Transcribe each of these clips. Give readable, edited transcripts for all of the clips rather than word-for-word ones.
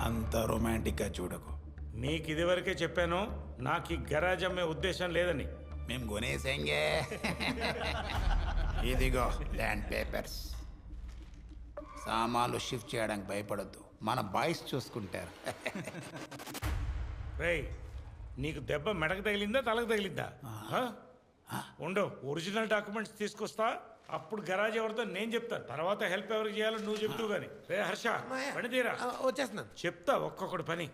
అంత రొమాంటిక్గా చూడకు. మీకు ఇదివరకే చెప్పాను, నాకు ఈ గరాజ్ అమ్మే ఉద్దేశం లేదని. మేము కొనేసేంగే. ఇదిగో ల్యాండ్ పేపర్స్. సామాన్లు షిఫ్ట్ చేయడానికి భయపడొద్దు, మన బాయ్స్ చూసుకుంటారు. రేయ్, నీకు దెబ్బ మెడకు తగిలిందా తలకు తగిలిందా? ఉండవు, ఒరిజినల్ డాక్యుమెంట్స్ తీసుకొస్తా, అప్పుడు గరాజ్ ఎవరితో నేను చెప్తాను. తర్వాత హెల్ప్ ఎవరికి చేయాలో నువ్వు చెప్తూ గానీ. రే హర్ష, పని తీరా. వచ్చేస్తున్నాను. చెప్తా ఒక్కొక్కటి పని.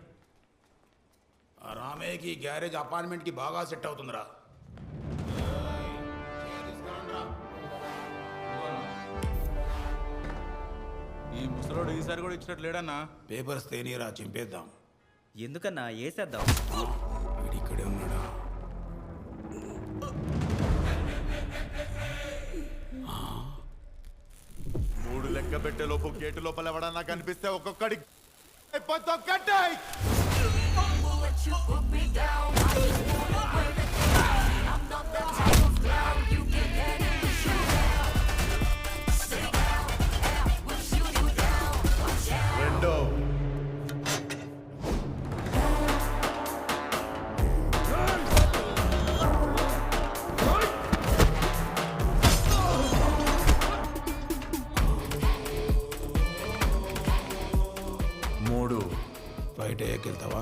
ఆ రామయ్యకి గ్యారేజ్ అపార్ట్మెంట్కి బాగా సెట్ అవుతుందిరా. ఈ ముసలోడు ఈసారి కూడా ఇచ్చినట్టు లేడన్నా. పేపర్స్ తేనీరా, చింపేద్దాం. ఎందుకన్నా వేసేద్దాం. వీడు ఇక్కడే ఉన్నాడా? మూడు లెక్క పెట్టే లోపు గేటు లోపల ఎవడన్నా కనిపిస్తే ఒక్కొక్కడి రెండో మూడు బయట ఎక్కెళ్తావా?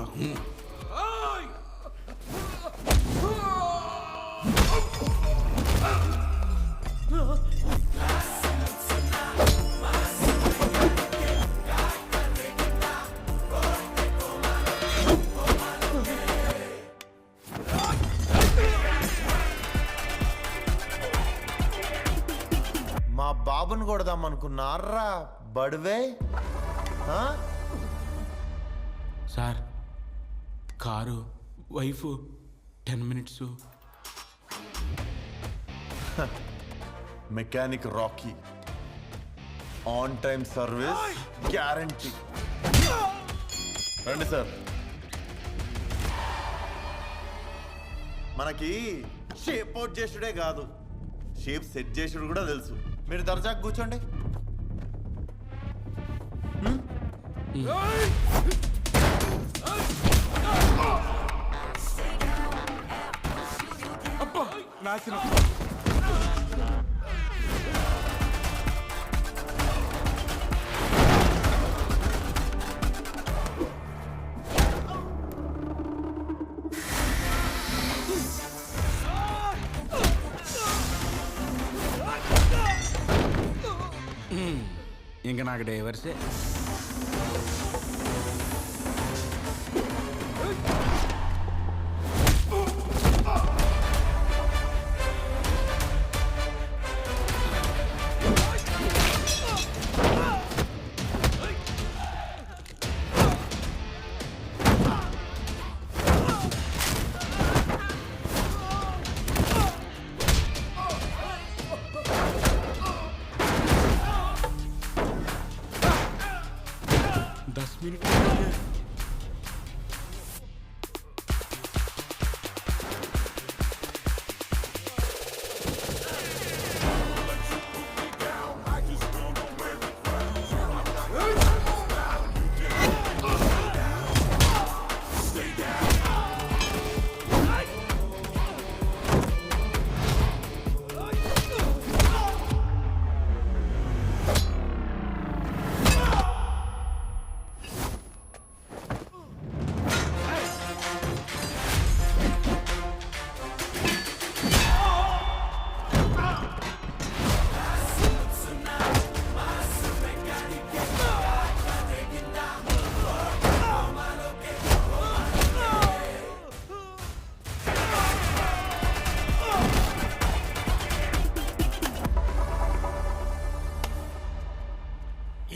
మా బాబుని కొడదాం అనుకున్నారా బడివే? Sir, car, wife, 10 minutes. Mechanic Rocky, on time service guarantee. రండి సార్. మనకి షేప్ అవుట్ చేసుడే కాదు, షేప్ సెట్ చేసుడు కూడా తెలుసు. మీరు దర్జాకు కూర్చోండి. నాశనం. ఇంకా నాకు డైవర్సే.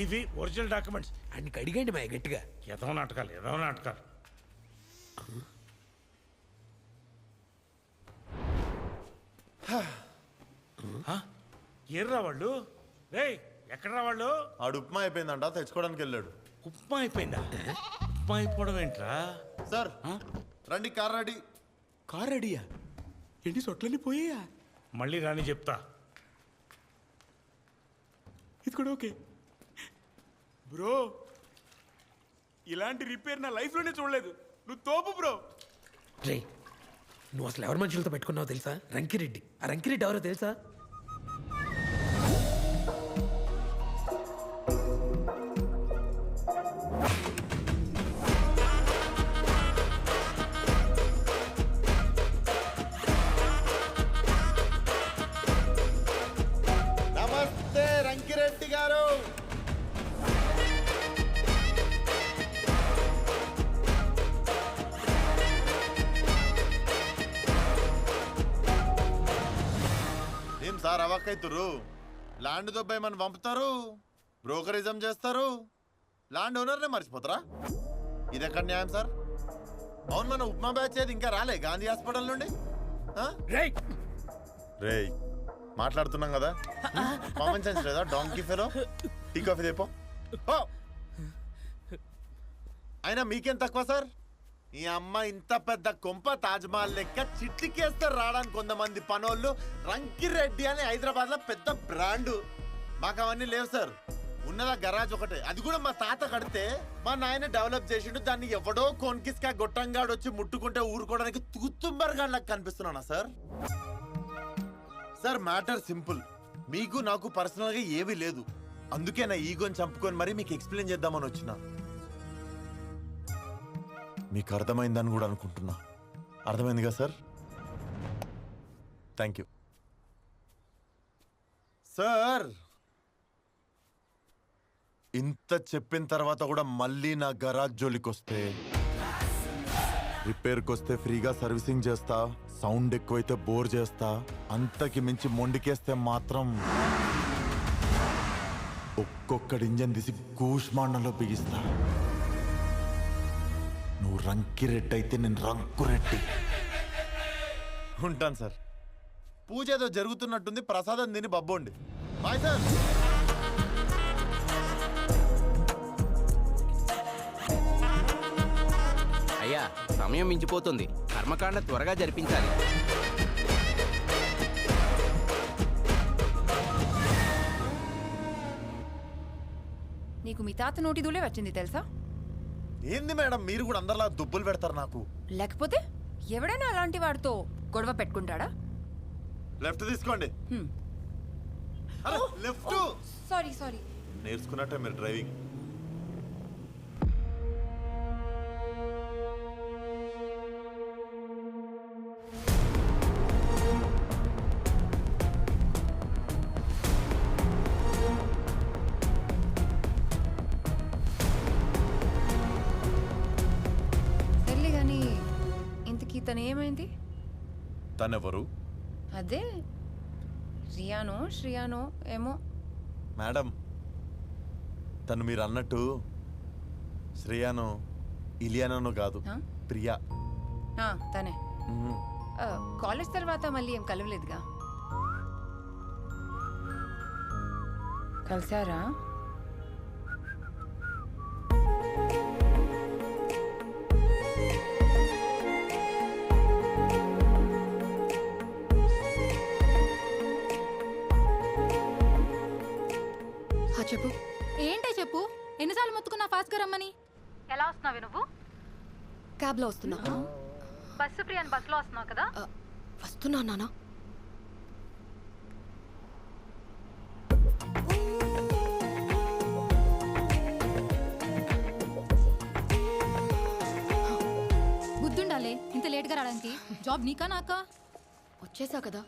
ఇవి ఒరిజినల్ డాక్యుమెంట్స్. అన్నికి అడిగండి మా గట్టిగా. ఏదో నాటకాలు, ఏదో నాటకాలు. ఎర్రా వాళ్ళు? రేయ్, ఎక్కడరా వాళ్ళు? ఆడు ఉప్మా అయిపోయిందంట, తెచ్చుకోవడానికి వెళ్ళాడు. ఉప్మా అయిపోయిందా? ఉప్మా అయిపోవడం ఏంట్రా? సార్ రండి, కార్ రెడీ. కార్ రెడీయా? ఏంటి సొట్లన్నీ పోయాయా? మళ్ళీ రాని చెప్తా. ఇది కూడా ఓకే బ్రో. ఇలాంటి రిపేర్ నా లైఫ్లోనే చూడలేదు. నువ్వు తోపు బ్రో. రే నువ్వు అసలు ఎవరి మనుషులతో పెట్టుకున్నావు తెలుసా? రంకిరెడ్డి. ఆ రంకిరెడ్డి ఎవరో తెలుసా? నమస్తే రంకిరెడ్డి గారు. ఏం సార్ అవాక్కైతురు? ల్యాండ్ దొబ్బాయి మనం పంపుతారు, బ్రోకరిజం చేస్తారు, ల్యాండ్ ఓనర్నే మర్చిపోతారా? ఇది ఎక్కడ న్యాయం సార్? అవును, మన ఉప్మా బ్యాచ్ ఏది ఇంకా రాలే గాంధీ హాస్పిటల్ నుండి? రేయ్ మాట్లాడుతున్నాం కదా, కామన్ సెన్స్ లేదా? Donkey fellow. టీ కాఫీ తెపో. అయినా మీకేం తక్కువ సార్? ఈ అమ్మ ఇంత పెద్ద కొంప తాజ్మహల్ లెక్క చిట్లికేస్తారు రావడానికి కొంతమంది పనోళ్ళు. రంకిరెడ్డి అని హైదరాబాద్ లో పెద్ద బ్రాండ్. మాకు అవన్నీ లేవు సార్. ఉన్నదా గరాజ్ ఒకటే, అది కూడా మా తాత కడితే మా నాయన డెవలప్ చేసిండు. దాన్ని ఎవడో కొన్కిస్కా గొట్టంగాడు వచ్చి ముట్టుకుంటే ఊరుకోవడానికి తూతుంబర్గా నాకు కనిపిస్తున్నానా సార్? Sir matter simple. మీకు నాకు పర్సనల్ గా ఏమీ లేదు. అందుకే నా ఈగోని చంపుకొని మరి మీకు ఎక్స్ప్లెయిన్ చేద్దామని వచ్చిన. మీకు అర్థమైందని కూడా అనుకుంటున్నా. అర్థమైంది కదా సార్? Thank you sir. ఇంత చెప్పిన తర్వాత కూడా మళ్ళీ నా గరాజ్ జోలికి వస్తే, రిపేర్కి వస్తే ఫ్రీగా సర్వీసింగ్ చేస్తా, సౌండ్ ఎక్కువైతే బోర్ చేస్తా, అంతకి మించి మొండికేస్తే మాత్రం ఒక్కొక్కడి ఇంజన్ తీసి కూష్మాండంలో బిగిస్తా. నువ్వు రంకిరెడ్డి అయితే నేను రంకురెడ్డి. ఉంటాను సార్. పూజ ఏదో జరుగుతున్నట్టుంది, ప్రసాదం తిని బబ్బోండి. Bye sir. అయ్యా సమయం మించిపోతుంది, కర్మకాండ త్వరగా జరిపించాలి. నీకు మీ తాత నోటి దూలే వచ్చింది తెలుసా? ఏంది మేడం మీరు కూడా అందరిలా దుబ్బులు పెడతారు నాకు? లేకపోతే ఎవడైనా అలాంటి వాడితో గొడవ పెట్టుకుంటాడా? లెఫ్ట్ తీసుకోండి. లెఫ్ట్. Sorry sorry. నేర్చుకున్నట్టే మీరు డ్రైవింగ్. సర్లే కానీ ఇంతకీ తను ఏమైంది? తనెవరు? అదే రియానో శ్రియానో ఏమో. మేడం తను మీరు అన్నట్టు శ్రేయానో ఇలియానో కాదు, ఆ? ప్రియా. తనే. కాలేజ్ తర్వాత మళ్ళీ ఏం కలవలేదుగా. కలిసారా? చెప్పు. ఏంటే చెప్పు. ఎన్నిసార్లు మొత్తుకున్నా ఫాస్ట్గా రమ్మని. ఎలా వస్తున్నావు నువ్వు? క్యాబ్లో వస్తున్నా. బస్సు ప్రియాన్ బస్సులో వస్తున్నావు కదా? వస్తున్నా నాన్న. బుద్ధుండాలే ఇంత లేట్గా రావడానికి. జాబ్ నీకా నాకా? వచ్చేసా కదా.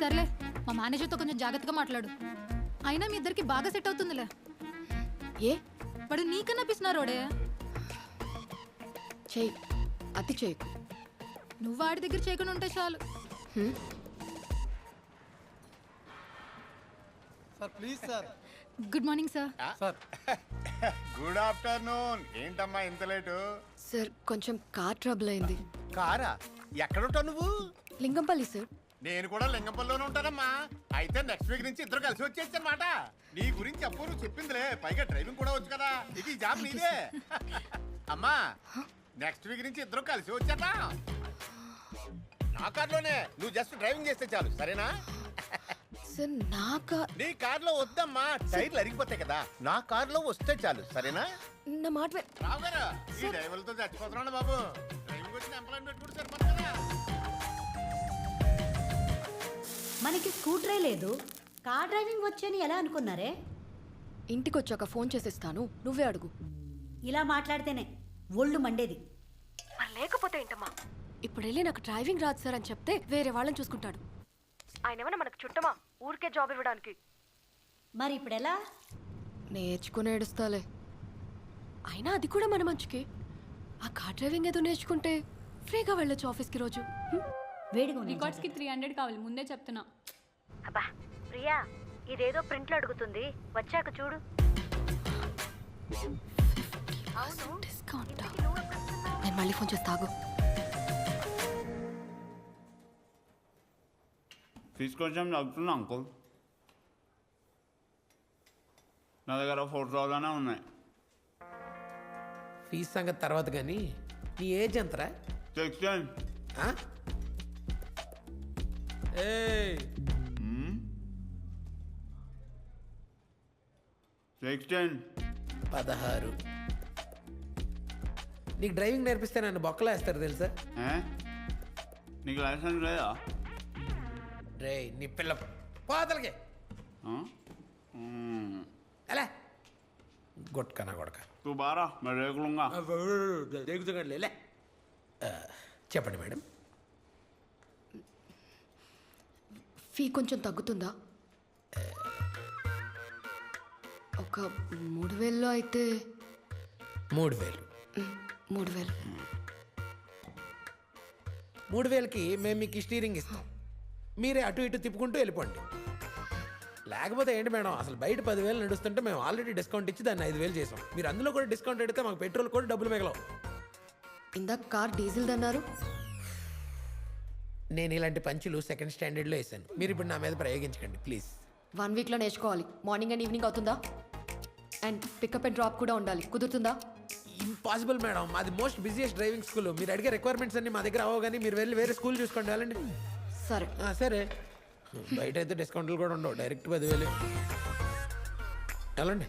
సర్లే మా మేనేజర్తో కొంచెం జాగ్రత్తగా మాట్లాడు. అయినా మీ ఇద్దరికి బాగా సెట్ అవుతుందిలే. ఏ వాడు నీకన్నా పిస్తున్నారోడే. చెయ్యి అతి చేయకు. నువ్వు వాడి దగ్గర చేయకుండా ఉంటే చాలు. Sir please sir. Good morning sir. Sir good afternoon. ఏంటమ్మా ఇంత లేటు? సార్ కొంచెం కార్ ట్రబుల్ అయింది. కారా? ఎక్కడుంటావు నువ్వు? లింగంపల్లి సార్. నేను కూడా లింగంపల్లిలోనే ఉంటానమ్మా. అయితే నెక్స్ట్ వీక్ నుంచి ఇద్దరు కలిసి వచ్చేసి అనమాట. నీ గురించి అప్పు నువ్వు చెప్పిందిలే, పైగా డ్రైవింగ్ కూడా వచ్చు కదా. ఇది ఈ జాబ్ నీదే. అమ్మా నెక్స్ట్ వీక్ నుంచి ఇద్దరు కలిసి వచ్చాట. నా కార్లోనే, నువ్వు జస్ట్ డ్రైవింగ్ చేస్తే చాలు, సరేనా? సార్ నా కార్ నీ కార్లో వద్దమ్మా, టైర్లు అరిగిపోతాయి కదా. నా కార్లో వస్తే చాలు, సరేనా? నా మాట రావు గారు, ఈ డ్రైవర్లతో చచ్చిపోతున్నాను బాబు. డ్రైవింగ్ వచ్చిన ఎంప్లాయ్మెంట్ పెట్టుకుంటే సరిపోతుంది కదా. మనకి స్కూటరే లేదు, కార్ డ్రైవింగ్ వచ్చని ఎలా అనుకున్నారే? ఇంటికి వచ్చాక ఫోన్ చేసిస్తాను, నువ్వే అడుగు. ఇలా మాట్లాడితేనే ఒళ్ళు మండేది. మరి లేకపోతే ఏంటమ్మా? ఇప్పుడు వెళ్ళి నాకు డ్రైవింగ్ రాదు సార్ అని చెప్తే వేరే వాళ్ళని చూసుకుంటాడు. ఆయన ఏమన్నా మనకు చుట్టమా ఊరికే జాబ్ ఇవ్వడానికి? మరి ఇప్పుడు ఎలా? నేర్చుకుని ఏడుస్తాలే. అయినా అది కూడా మన మంచికి. ఆ కార్ డ్రైవింగ్ ఏదో నేర్చుకుంటే ఫ్రీగా వెళ్ళొచ్చు ఆఫీస్కి రోజు. వేడిగా రికార్డ్స్కి 300 కావాలి, ముందే చెప్తున్నా. అబ్బా ప్రియా, ఇదేదో ప్రింట్లో అడుగుతుంది, వచ్చాక చూడు. డిస్కౌంట్. నేను మళ్ళీ ఫోన్ చేస్తా, ఆగు. తీసుకొచ్చాం తగ్గుతున్నా అంకుల్. నా దగ్గర 4,000 ఉన్నాయి. ఫీజు సంగతి తర్వాత కానీ నీ ఏజ్ ఎంతరా? 16. ఆ? ఏయ్ 16. 16. నీకు డ్రైవింగ్ నేర్పిస్తే నన్ను బొక్కలో వేస్తారు తెలుసా? నీకు లైసెన్స్ లేదా? రే నీ పిల్ల పోతలకి అలా గొట్టకనా కొడక తూ బారా మరి రేకులుగా రేగుతులే. చెప్పండి మేడం. ఫీ కొంచెం తగ్గుతుందా? ఒక 3,000లో అయితే. 3,000. 3,000. 3,000కి మేము మీకు స్టీరింగ్ ఇస్తాం, మీరే అటు ఇటు తిప్పుకుంటూ వెళ్ళిపోండి. లేకపోతే ఏంటి మేడం, అసలు బయట 10,000 నడుస్తుంటే మేము ఆల్రెడీ డిస్కౌంట్ ఇచ్చి దాన్ని 5,000 చేసాం. మీరు అందులో కూడా డిస్కౌంట్ అడిగితే మాకు పెట్రోల్ కూడా డబ్బులు మిగలవు. ఇందాక కార్ డీజిల్ అన్నారు. నేను ఇలాంటి పంచులు సెకండ్ స్టాండర్డ్లో వేసాను, మీరు ఇప్పుడు నా మీద ప్రయోగించకండి ప్లీజ్. 1 వీక్లో నేర్చుకోవాలి. మార్నింగ్ అండ్ ఈవినింగ్ అవుతుందా? అండ్ పికప్ అండ్ డ్రాప్ కూడా ఉండాలి, కుదురుతుందా? ఇంపాసిబుల్ మేడం, మాది మోస్ట్ బిజియెస్ట్ డ్రైవింగ్ స్కూల్. మీరు అడిగే రిక్వైర్మెంట్స్ అన్ని మా దగ్గర అవ్వవు, కానీ మీరు వెళ్ళి వేరే స్కూల్ చూసుకోండి వెళ్ళండి. సరే సరే, బయట అయితే డిస్కౌంట్లు కూడా ఉండవు, డైరెక్ట్ 10,000 వెళ్ళండి.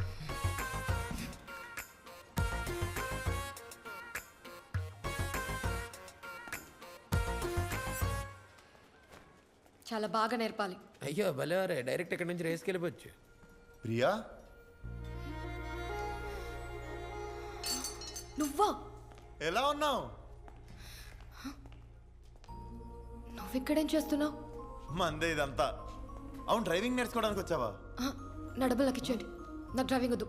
చాలా బాగా నేర్పాలి. అయ్యో భలేవారే, డైరెక్ట్ ఇక్కడ నుంచి రేస్కి వెళ్ళిపోవచ్చు. ప్రియా, నువ్వా? ఎలా ఉన్నావు? నువ్వు ఇక్కడేం చేస్తున్నావు? మందే ఇదంతా. అవును, డ్రైవింగ్ నేర్చుకోవడానికి వచ్చావా? నా డబ్బులు నాకు ఇచ్చేయండి, నాకు డ్రైవింగ్ వద్దు,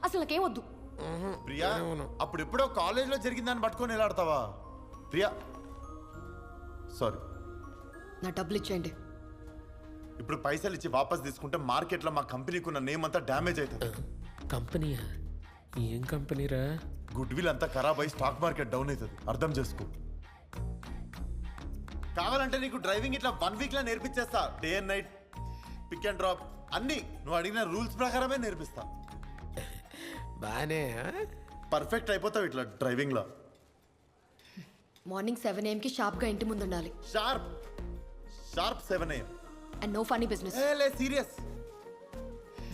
అసలు నాకేం వద్దు. ప్రియా, అప్పుడు ఎప్పుడో కాలేజ్లో జరిగిందని పట్టుకొని వెళ్ళాడతావా? ప్రియా సారీ, నా డబ్బులు ఇచ్చేయండి. ఇప్పుడు పైసలు ఇచ్చి వాపస్ తీసుకుంటే మార్కెట్లో మా కంపెనీకి ఉన్న నేమ్ అంతా డ్యామేజ్ అవుతుంది. కంపెనీయా? ఏం కంపెనీరా? గుడ్ విల్ అంతా ఖరాబ్ అయ్యి స్టాక్ మార్కెట్ డౌన్ అవుతుంది, అర్థం చేసుకో. కావాలంటే నీకు డ్రైవింగ్ ఇట్లా 1 వీక్లో నేర్పించేస్తా. Day and night, pick and drop అన్నీ నువ్వు అడిగిన రూల్స్ ప్రకారమే నేర్పిస్తా. బానే పర్ఫెక్ట్ అయిపోతావు ఇట్లా డ్రైవింగ్లో. మార్నింగ్ 7 AM షార్ప్గా ఇంటి ముందు ఉండాలి. Sharp 7 AM. And no funny business. లే, serious,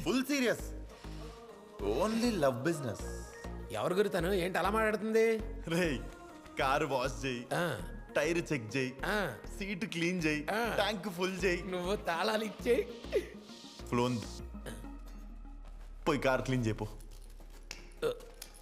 full serious, only love business. ఎవరు గురుతాను ఏంటి అలా మాట్లాడుతుంది? రే, కారు వాష్ చేయి, టైర్ చెక్ చేయి, సీట్ క్లీన్ చేయి, ట్యాంక్ ఫుల్ చేయి, నువ్వు తాళాలు ఇచ్చేయి, ఫ్లోన్ పోయి కార్ క్లీన్ చేయపో.